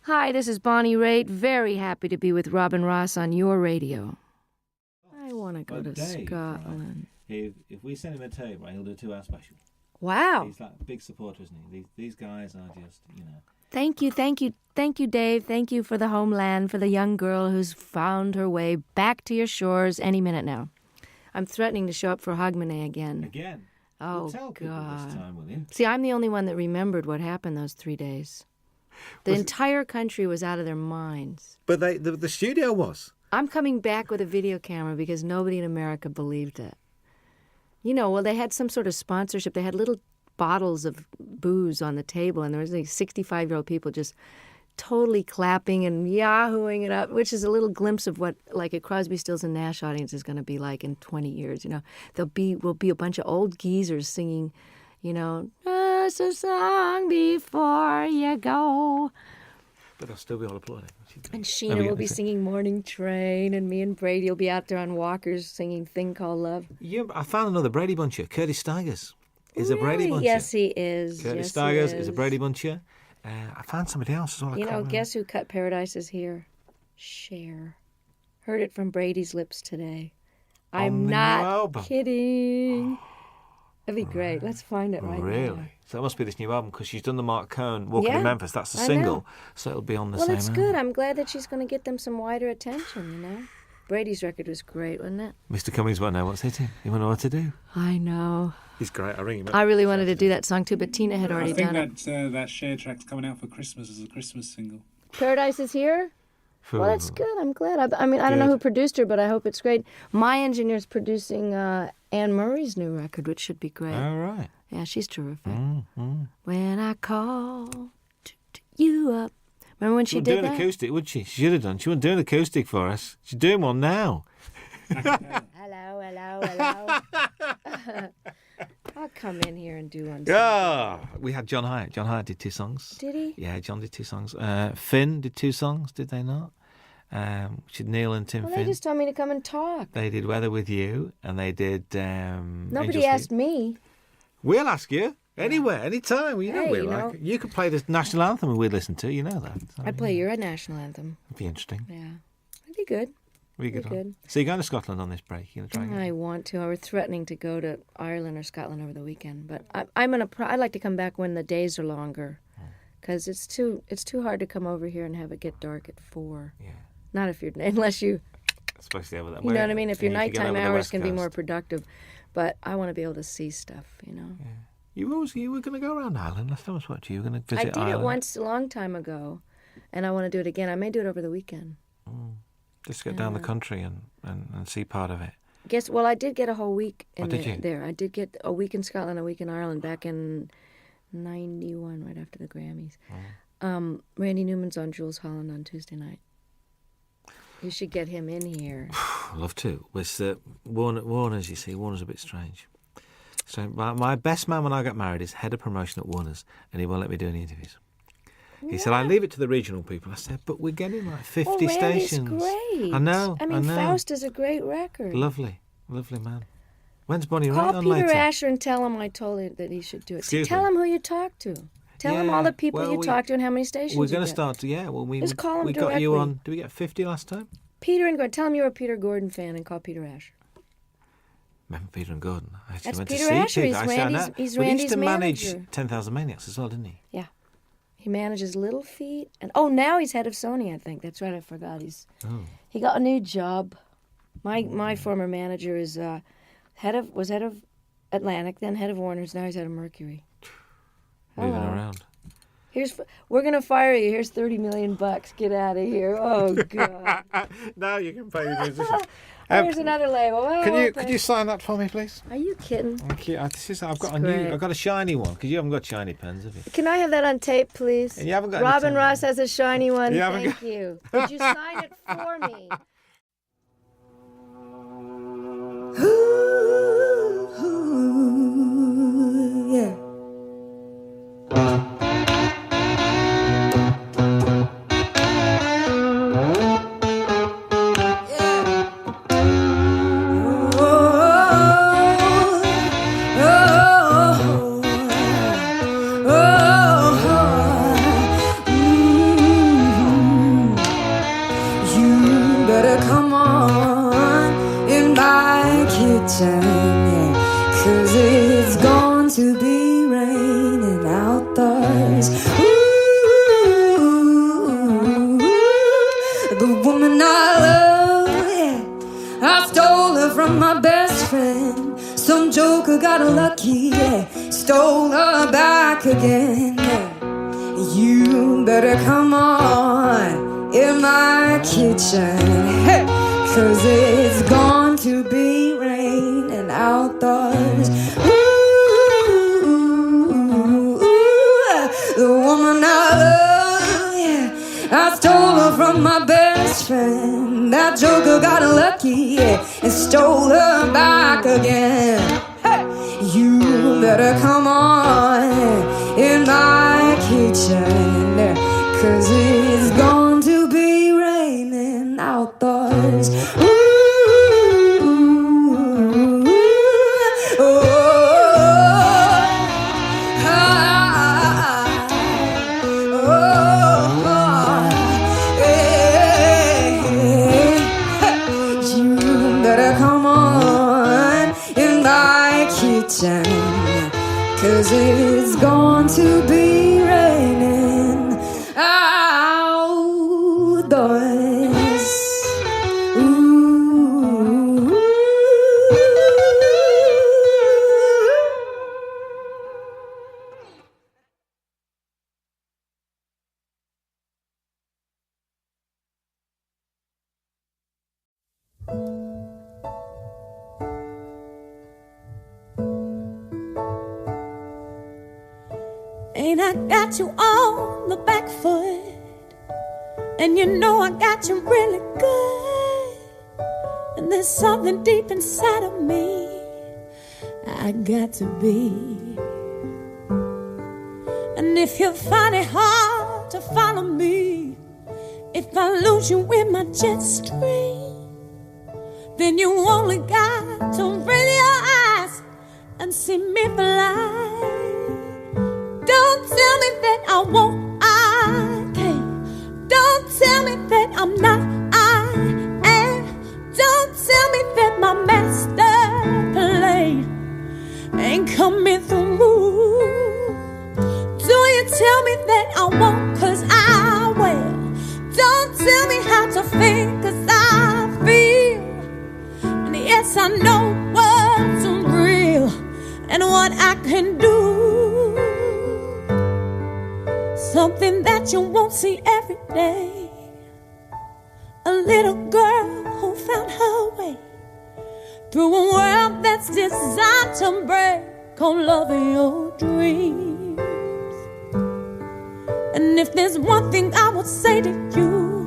Hi, this is Bonnie Raitt. Very happy to be with Robin Ross on your radio. I want to go to Dave, Scotland. Right. If we send him a tape, right, he'll do a 2-hour special. Wow. He's like a big supporter, isn't he? These guys are just, you know. Thank you, Dave. Thank you for the homeland, for the young girl who's found her way back to your shores any minute now. I'm threatening to show up for Hogmanay again. Again? Oh, Well, tell people God. this time, will you? See, I'm the only one that remembered what happened those 3 days. The entire country was out of their minds. But the studio was. I'm coming back with a video camera because nobody in America believed it. You know, well, they had some sort of sponsorship. They had little bottles of booze on the table, and there was like 65-year-old people just totally clapping and yahooing it up, which is a little glimpse of what like a Crosby, Stills and Nash audience is going to be like in 20 years. You know, will be a bunch of old geezers singing, you know, just a song before you go. But they'll still be all applauding. And Sheena will be singing Morning Train, and me and Brady will be out there on walkers singing Thing Called Love. I found another Brady Buncher. Curtis Stigers is a Brady Buncher. Yes, he is. Curtis Stigers is a Brady Buncher. I found somebody else as well. You know, guess who cut Paradise is Here? Cher. Heard it from Brady's lips today. I'm not kidding. That'd be great. Let's find it right now. Really? So that must be this new album, because she's done the Mark Cohn Walking in Memphis. That's a single. So it'll be on the same Well, it's album. good. I'm glad that she's going to get them some wider attention, you know? Brady's record was great, wasn't it? Mr. Cummings won't know what's hitting. He won't know what to do. I know. He's great. I ring him up. I really wanted to do that song too, but Tina had already done it. I think that Cher track's coming out for Christmas as a Christmas single. Paradise is Here? Well, that's good. I'm glad. I mean, I don't know Good. who produced her, but I hope it's great. My engineer's producing Anne Murray's new record, which should be great. All right. Yeah, she's terrific. When I call you up. Remember when she did wouldn't do that? an acoustic, would she? She should have done. She wouldn't do an acoustic for us. She's doing one now. Hello. I'll come in here and do one. Yeah. We had John Hyatt. John Hyatt did 2 songs. Did he? Yeah, John did 2 songs. Finn did 2 songs, did they not? Which is Neil and Tim Well, Finn. they just told me to come and talk. They did Weather With You, and they did Nobody Angels asked Feet. me. We'll ask you. Anywhere, anytime. Well, you know Hey, we you like know. it. You could play the national anthem and we'd listen to. You know that. So, I'd play your national anthem. It'd be interesting. Yeah. It'd be good. We We're good. good. So you're going to Scotland on this break? You're going to try and I want to. I was threatening to go to Ireland or Scotland over the weekend, but I'm gonna. I'd like to come back when the days are longer, because it's too hard to come over here and have it get dark at 4. Yeah. Not if you're unless you. Especially over that You know what I mean? If your you get nighttime over the hours West can be Coast. more productive, but I want to be able to see stuff. You were going to go around Ireland last time I spoke to you. You were going to I visit did Ireland. it once a long time ago, and I want to do it again. I may do it over the weekend. Just get down the country and see part of it. Well, I did get a whole week in did you? there. I did get a week in Scotland, a week in Ireland back in 91, right after the Grammys. Randy Newman's on Jules Holland on Tuesday night. You should get him in here. I'd love to. With Warner's, you see, Warner's a bit strange. So my best man when I got married is head of promotion at Warner's, and he won't let me do any interviews. He said, I leave it to the regional people. I said, but we're getting like 50 stations. Great. I know. I mean, Faust is a great record. Lovely man. When's Bonnie Call Raitt on Peter later? Asher and tell him I told him that he should do it. Excuse Tell me? him who you talked to. Tell him all the people you talked to and how many stations We're you going to get. start to, we Just call him we got you directly. on, did we get 50 last time? Peter and Gordon. Tell him you're a Peter Gordon fan and call Peter Asher. Remember Peter and Gordon? I actually That's went Peter to see Asher. Peter. He's I said, I Randy's- know. he's Well, he used Randy's to manage manager. 10,000 Maniacs as well, didn't he? Yeah. He manages Little Feat. And now he's head of Sony, I think. That's right, I forgot. He got a new job. My former manager is head of Atlantic, then head of Warner's, now he's head of Mercury. Moving Hello. around. We're gonna fire you. Here's $30 million. Get out of here. Oh God. Now you can pay the musician. Here's another label. Oh, Could you sign that for me, please? Are you kidding? Thank you. I've got great. I've got a shiny one because you haven't got shiny pens, have you? Can I have that on tape, please? And you haven't got any Robin tape. Ross has a shiny one. You haven't Thank you. Would you sign it for me? Yeah. You better come on in my kitchen, yeah, 'cause it's going to be raining outdoors. Ooh, the woman I love, yeah, I stole her from my best friend. Some joker got her lucky, yeah, stole her back again. Yeah. You better come on in my kitchen, hey, 'cause it's going to be raining outdoors. Ooh, the woman I love, yeah, I stole her from my best friend. That joker got her lucky, yeah, and stole her back again. Hey, you better come on in my kitchen, 'cause it's going to be raining outdoors. You better come on in my kitchen, 'cause it's going to be raining outdoors. Ooh. Ain't I got you on the back foot? And you know I got you really good. And there's something deep inside of me I got to be. And if you find it hard to follow me, if I lose you in my jet stream, then you only got to raise your eyes and see me fly. Don't tell me that I won't, I can't. Don't tell me that I'm not, I am. that you won't see every day. A little girl who found her way through a world that's designed to break on loving your dreams. And if there's one thing I would say to you,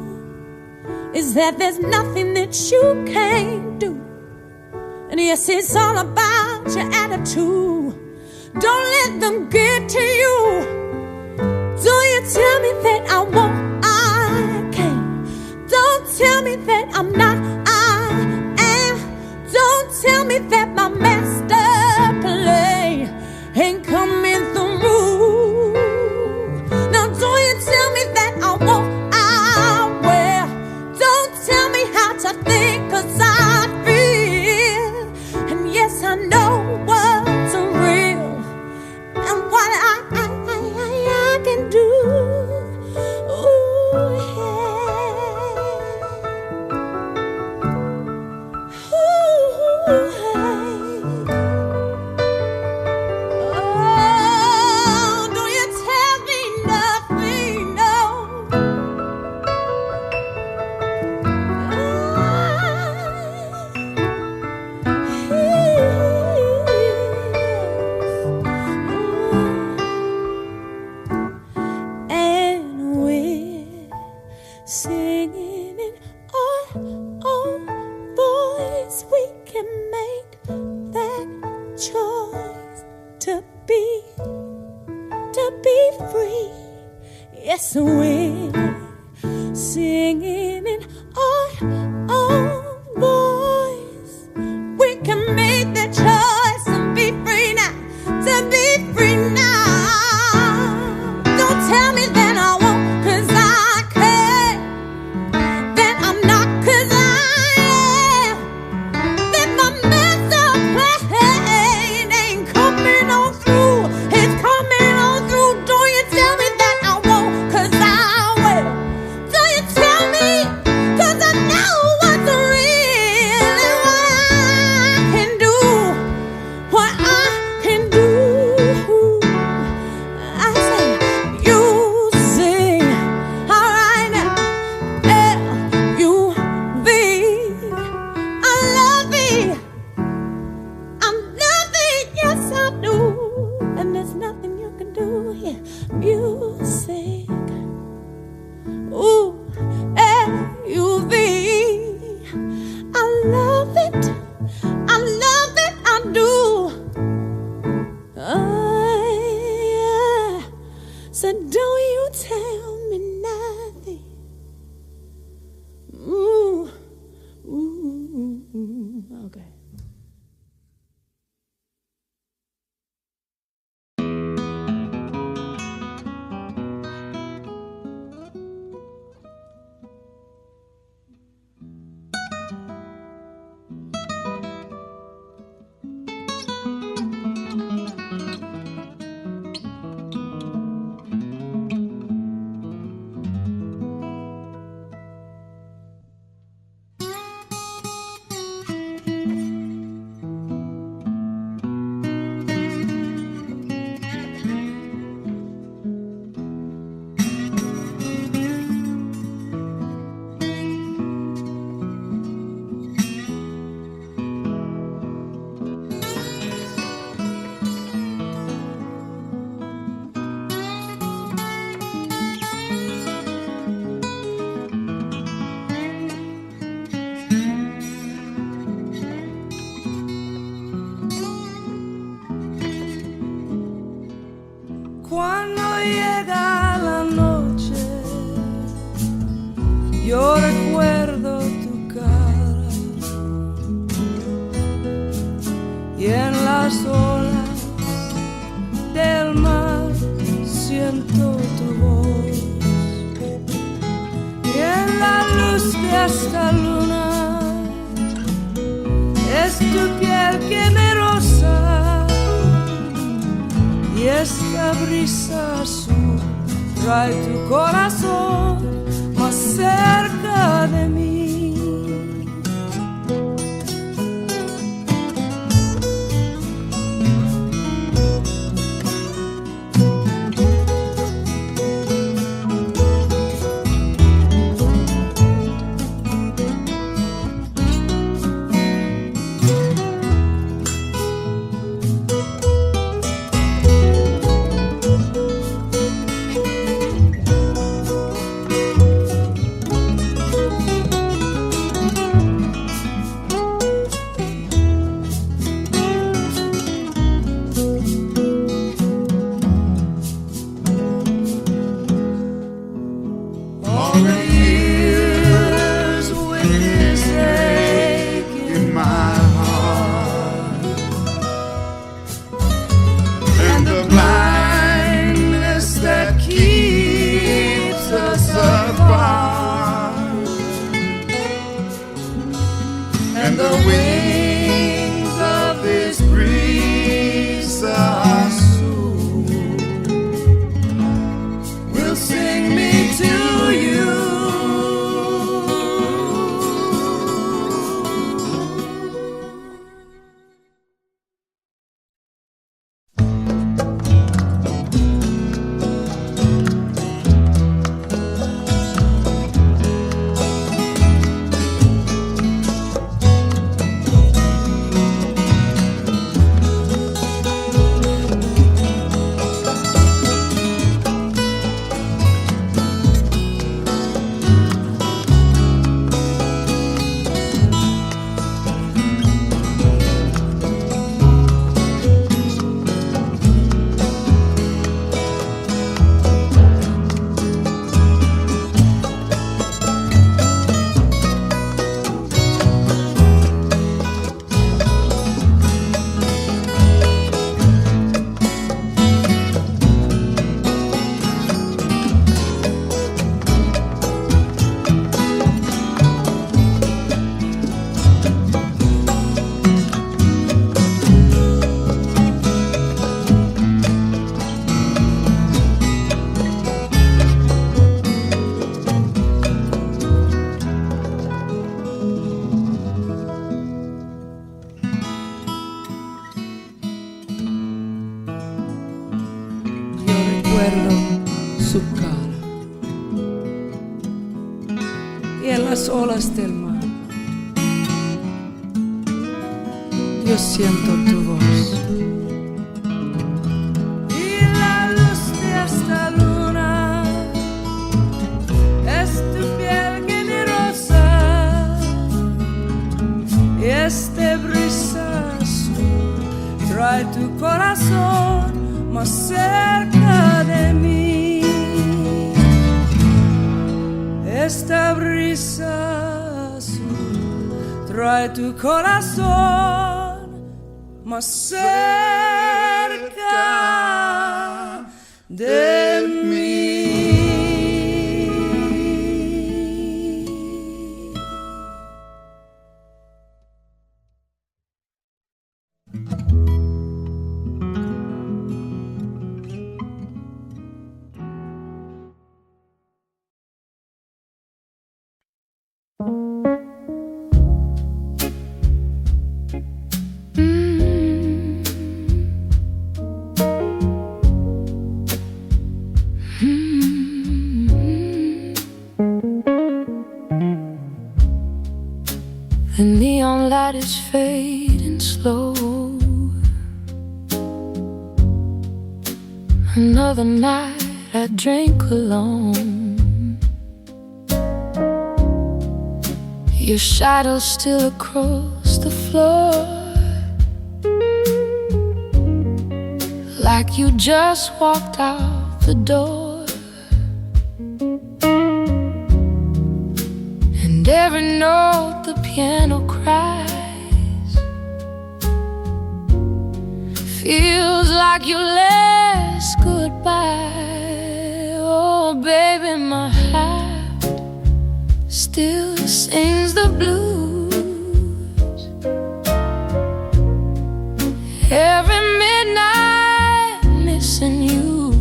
is that there's nothing that you can't do. And yes, it's all about your attitude. Don't let them get to you. Don't you tell me that I won't, I can't. Don't tell me that I'm not, I am. Don't tell me that my master play ain't coming through. Now don't you tell me that I won't, I will. Don't tell me how to think, 'cause I feel. And yes, I know what's real and what I can do. Ooh, yeah. Ooh, oh, don't you tell me nothing, no. And we're singing in our own voice. We can make that choice to be free. Yes, we're singing in our own voice. We can make that choice to be free now, to be free now. Don't tell me that I won't, 'cause I can't. That I'm not, 'cause I am. That my master plan ain't coming on through. It's coming on through. Don't you tell me that I won't, 'cause I will. Don't you tell me, 'cause I know what's real and what I can do. What I can do. I say, you sing, all right now. L-U-V. I love it. I'm loving, yes I do. And there's nothing you can do here. Music. Ooh, L-U-V. I love it. I love it, I do. Yeah. So don't you tell me nothing. Ooh, ooh, okay. Cuando llega la noche, yo recuerdo tu cara y en las olas del mar siento tu voz y en la luz de esta luna es tu piel que me roza. Y esta brisa azul trae tu corazón más cerca de mí. the years with this ache in my heart, and the blindness that keeps us apart, and the wings of this breeze are soon will sing me to you. Su cara y en las olas del mar yo siento tu voz Y la luz de esta luna es tu piel que me rosa, y este brisa azul trae tu corazón más cerca de mí. Esta brisa azul trae tu corazón más cerca de mí. The neon light is fading slow. Another night I drank alone. Your shadow still across the floor, like you just walked out the door. And every note the piano cries feels like your last goodbye. Oh baby, my heart still sings the blues. Every midnight missing you,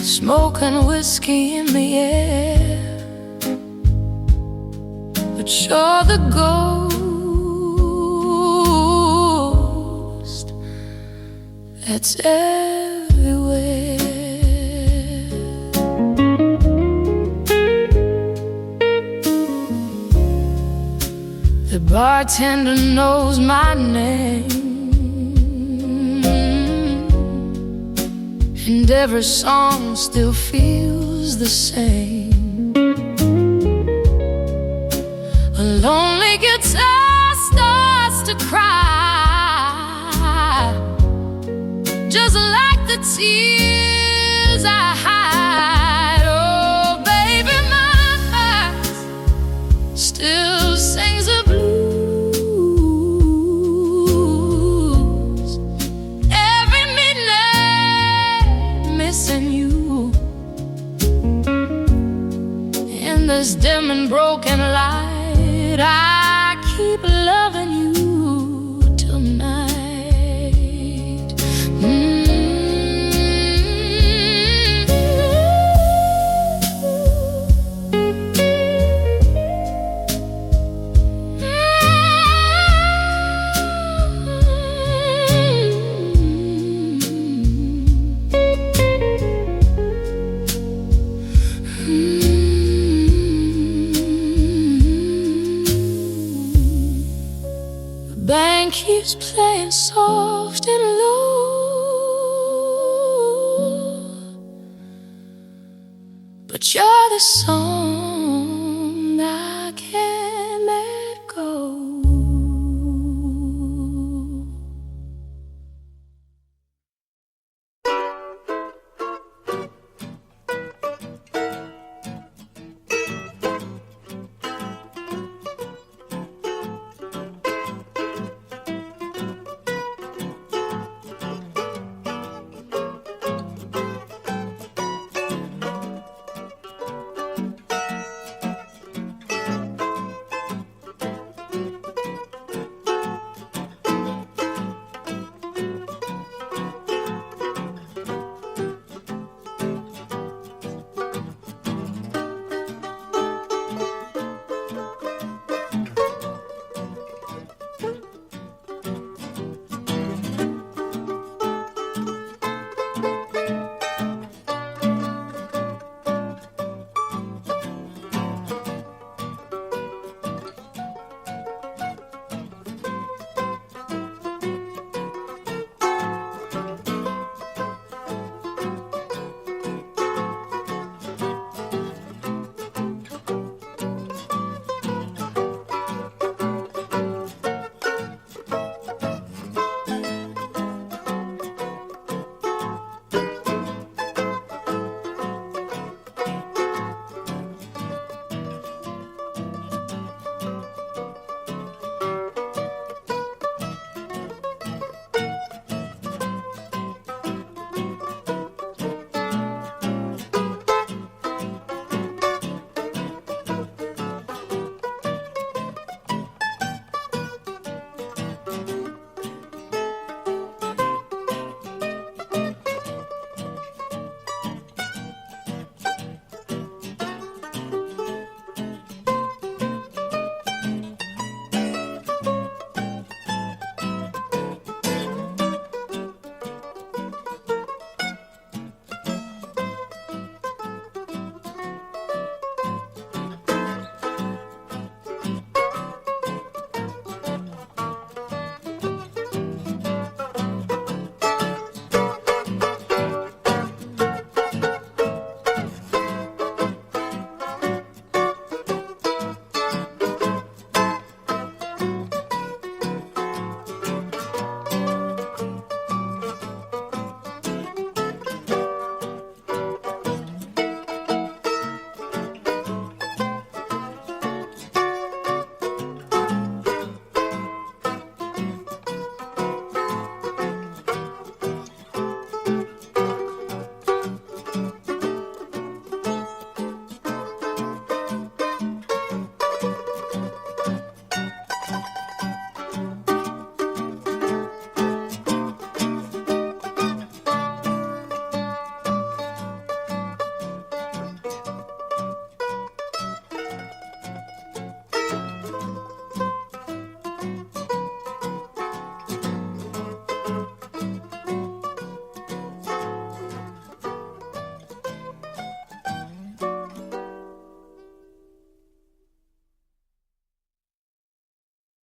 smoking whiskey in the air, but you're the ghost that's everywhere. The bartender knows my name, and every song still feels the same. A lonely guitar starts to cry, just like the tears I hide. in this dim and broken light, I keep loving you tonight. Band keeps playing soft and low, but you're the song